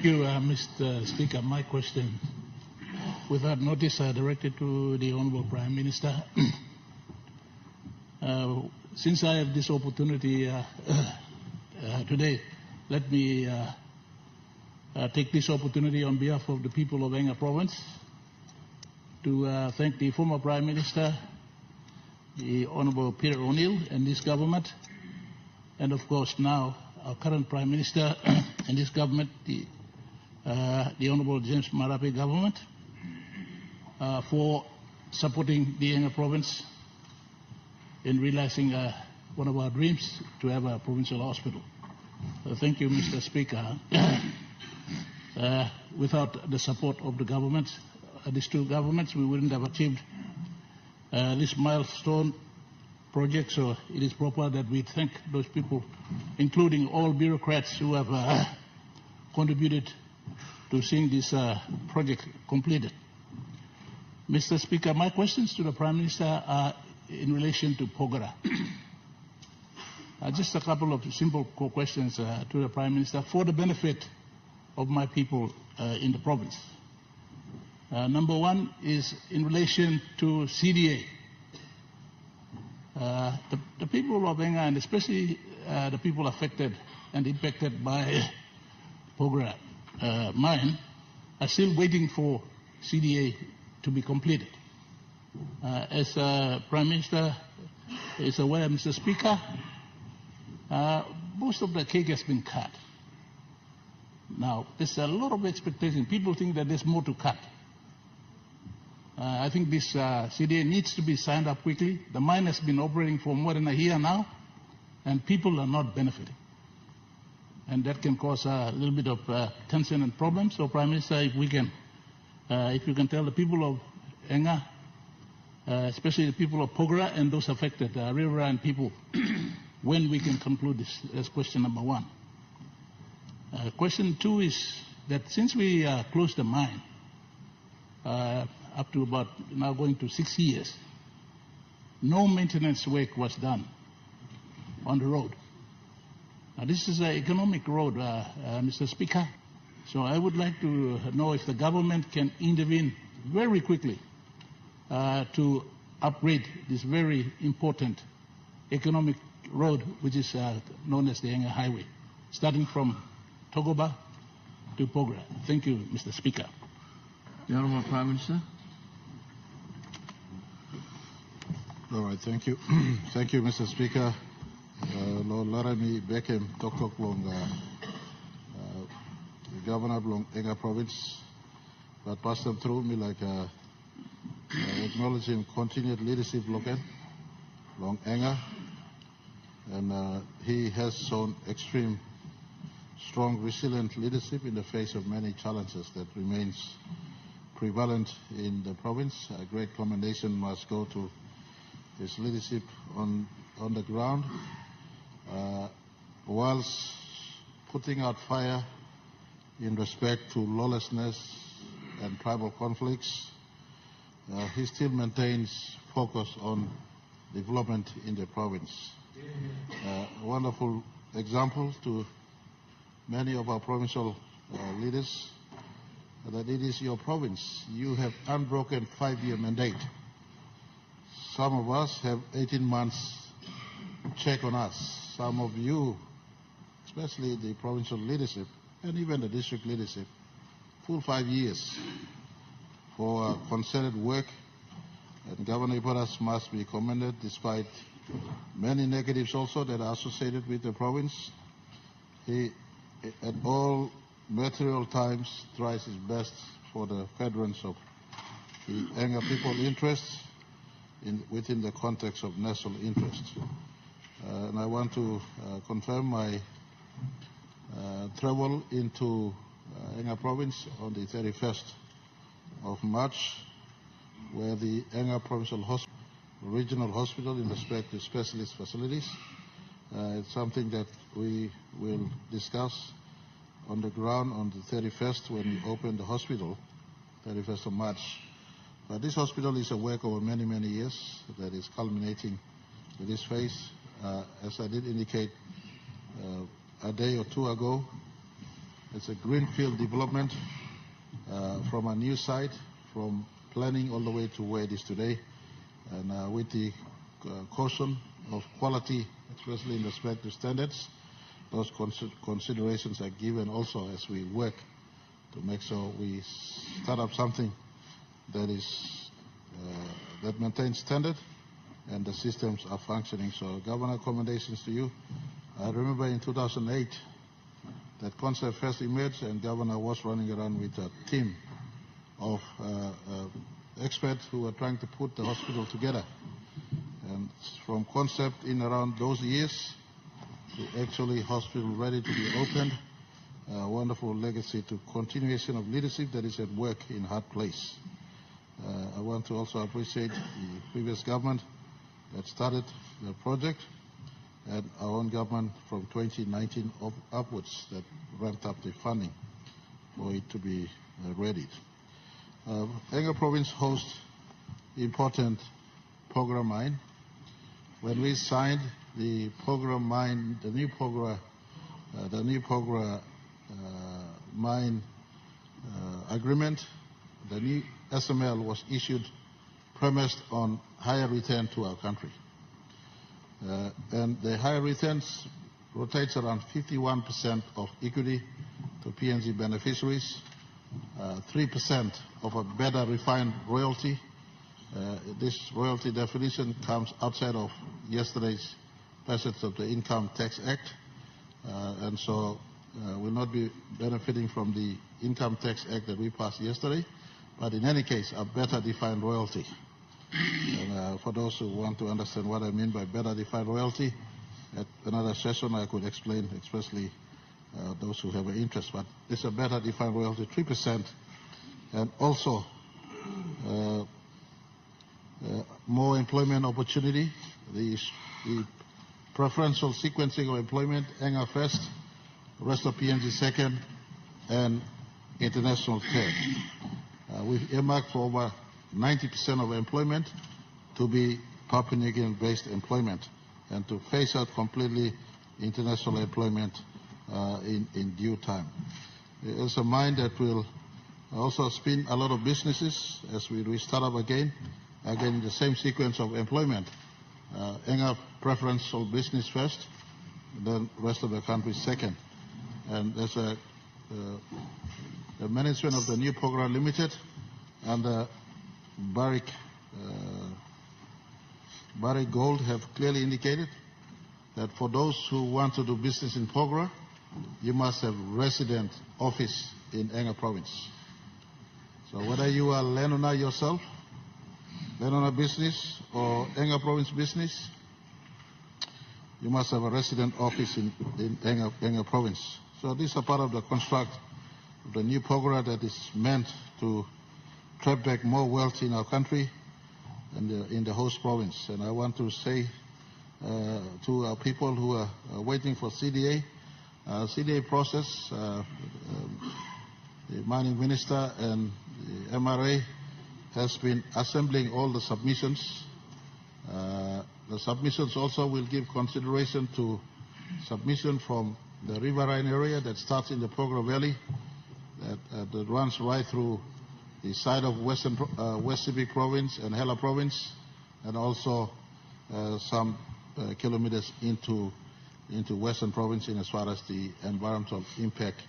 Thank you, Mr. Speaker. My question, without notice, directed to the Honourable Prime Minister. Since I have this opportunity today, let me take this opportunity on behalf of the people of Enga Province to thank the former Prime Minister, the Honourable Peter O'Neill and this government, and of course now our current Prime Minister and this government, the Honourable James Marape government, for supporting the Enga Province in realizing one of our dreams to have a provincial hospital. Thank you, Mr. Speaker. Without the support of the government, these two governments, we wouldn't have achieved this milestone project. So it is proper that we thank those people, including all bureaucrats who have contributed to seeing this project completed. Mr. Speaker, my questions to the Prime Minister are in relation to Pogara. Just a couple of simple questions to the Prime Minister for the benefit of my people in the province. Number one is in relation to CDA. The people of Enga, and especially the people affected and impacted by Pogara mine, are still waiting for CDA to be completed. As Prime Minister is aware, Mr. Speaker, most of the cake has been cut. Now, there's a lot of expectation. People think that there's more to cut. I think this CDA needs to be signed up quickly. The mine has been operating for more than a year now, and people are not benefiting. And that can cause a little bit of tension and problems. So, Prime Minister, if you can tell the people of Enga, especially the people of Pogara and those affected, riverine people, when we can conclude this. That's question number one. Question two is that since we closed the mine, up to about now going to 6 years, no maintenance work was done on the road. Now, this is an economic road, Mr. Speaker. So I would like to know if the government can intervene very quickly to upgrade this very important economic road, which is known as the Enga Highway, starting from Togoba to Pogara. Thank you, Mr. Speaker. The Honourable Prime Minister. All right, thank you. Thank you, Mr. Speaker. Lord Laramie Beckham, Tok Long, the Governor of Enga Province, but pass them through me like acknowledging continued leadership Long Enga, and he has shown extreme strong, resilient leadership in the face of many challenges that remains prevalent in the province. A great commendation must go to his leadership on the ground, whilst putting out fire in respect to lawlessness and tribal conflicts. He still maintains focus on development in the province. A wonderful example to many of our provincial leaders that it is your province. You have unbroken 5-year mandate. Some of us have 18 months check on us. Some of you, especially the provincial leadership and even the district leadership, full 5 years for concerted work. And Governor Ipatas must be commended despite many negatives also that are associated with the province. He, at all material times, tries his best for the furtherance of the Enga people interests within the context of national interest. And I want to confirm my travel into Enga Province on the 31st of March, where the Enga Provincial Hospital, Regional Hospital in respect to specialist facilities. It's something that we will discuss on the ground on the 31st when we open the hospital, 31st of March. But this hospital is a work over many, many years that is culminating to this phase. As I did indicate a day or two ago, It's a greenfield development from a new site, from planning all the way to where it is today, and with the caution of quality, especially in respect to standards. Those considerations are given also as we work to make sure we start up something that is that maintains standard and the systems are functioning. So, Governor, commendations to you. I remember in 2008 that concept first emerged, and Governor was running around with a team of experts who were trying to put the hospital together. And from concept in around those years to actually hospital ready to be opened, a wonderful legacy to continuation of leadership that is at work in hard place. I want to also appreciate the previous government that started the project and our own government from 2019 upwards that ramped up the funding for it to be ready. Enga Province hosts important Pogra mine. When we signed the Pogra mine, the new Pogra mine agreement, the new SML was issued premised on higher return to our country. And the higher returns rotates around 51% of equity to PNG beneficiaries, 3% of a better refined royalty. This royalty definition comes outside of yesterday's passage of the Income Tax Act, and so will not be benefiting from the Income Tax Act that we passed yesterday, but in any case, a better defined royalty. And for those who want to understand what I mean by better defined royalty, at another session I could explain, especially those who have an interest, but it's a better defined royalty, 3%, and also more employment opportunity, the preferential sequencing of employment, Enga first, rest of PNG second, and international third. We've earmarked for over 90% of employment to be Papua New Guinea based employment and to phase out completely international employment in due time. It's a mine that will also spin a lot of businesses as we restart up again in the same sequence of employment. Enga preferential business first, then rest of the country second. And there's the management of the new program limited and Barrick Gold have clearly indicated that for those who want to do business in Pogra, you must have resident office in Enga Province. So whether you are landowner yourself, landowner business or Enga Province business, you must have a resident office in Enga Province. So these are part of the construct of the new Pogra that is meant to trap back more wealth in our country and in the host province. And I want to say to our people who are waiting for CDA process, the mining minister and the MRA has been assembling all the submissions. The submissions also will give consideration to submission from the riverine area that starts in the Pogra Valley, that runs right through the side of West Sepik Province and Hela Province, and also some kilometers into Western Province in as far as the environmental impact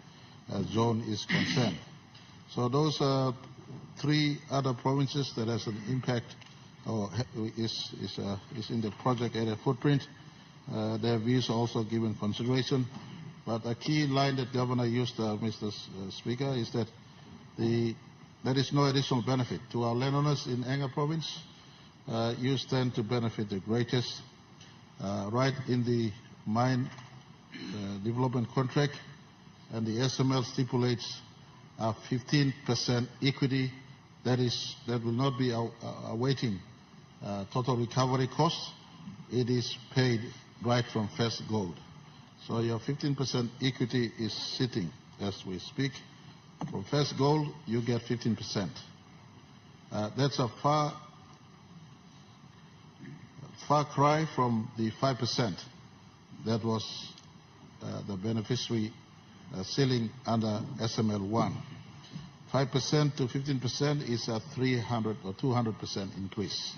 zone is concerned. So those are three other provinces that has an impact or is in the project area footprint. Their views are also given consideration. But a key line that Governor used, Mr. Speaker, is that there is no additional benefit to our landowners in Enga Province. You stand to benefit the greatest. Right in the mine development contract, and the SML stipulates a 15% equity that will not be awaiting total recovery costs. It is paid right from first gold. So your 15% equity is sitting as we speak. From first gold, you get 15%. That's a far cry from the 5% that was the beneficiary ceiling under SML1. 5% to 15% is a 300 or 200% increase.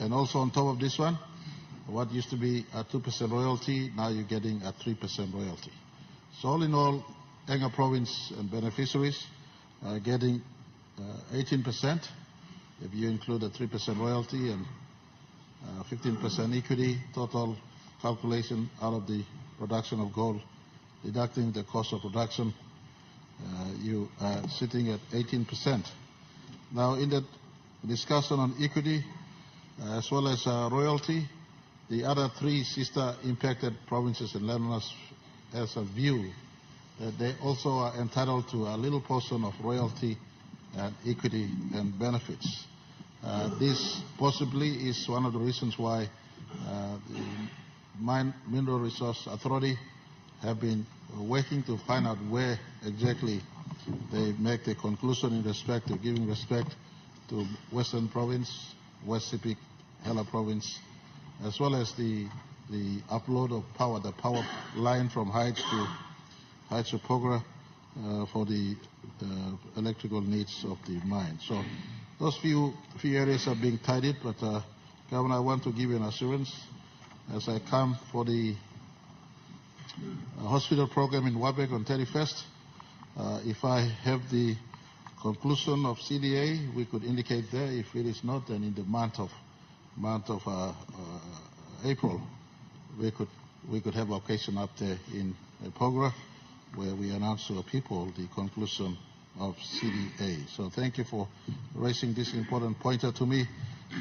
And also on top of this one, what used to be a 2% royalty, now you're getting a 3% royalty. So all in all, Enga Province and beneficiaries are getting 18%, if you include a 3% royalty and 15% equity. Total calculation out of the production of gold, deducting the cost of production, you are sitting at 18%. Now, in the discussion on equity as well as royalty, the other three sister impacted provinces and landowners has a view that they also are entitled to a little portion of royalty and equity and benefits. This possibly is one of the reasons why the Mine Mineral Resource Authority have been working to find out where exactly they make the conclusion in respect to giving respect to Western Province, West Sepik, Hela Province, as well as the upload of power, the power line from Heights to Pogra for the electrical needs of the mine. So those few areas are being tidied, but Governor, I want to give you an assurance as I come for the hospital program in Wabek on 31st. If I have the conclusion of CDA, we could indicate there. If it is not, then in the month of April, we could have occasion up there in Pogra, where we announce to the people the conclusion of CDA. So thank you for raising this important pointer to me,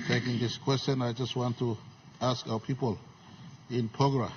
taking this question. I just want to ask our people in Pogra,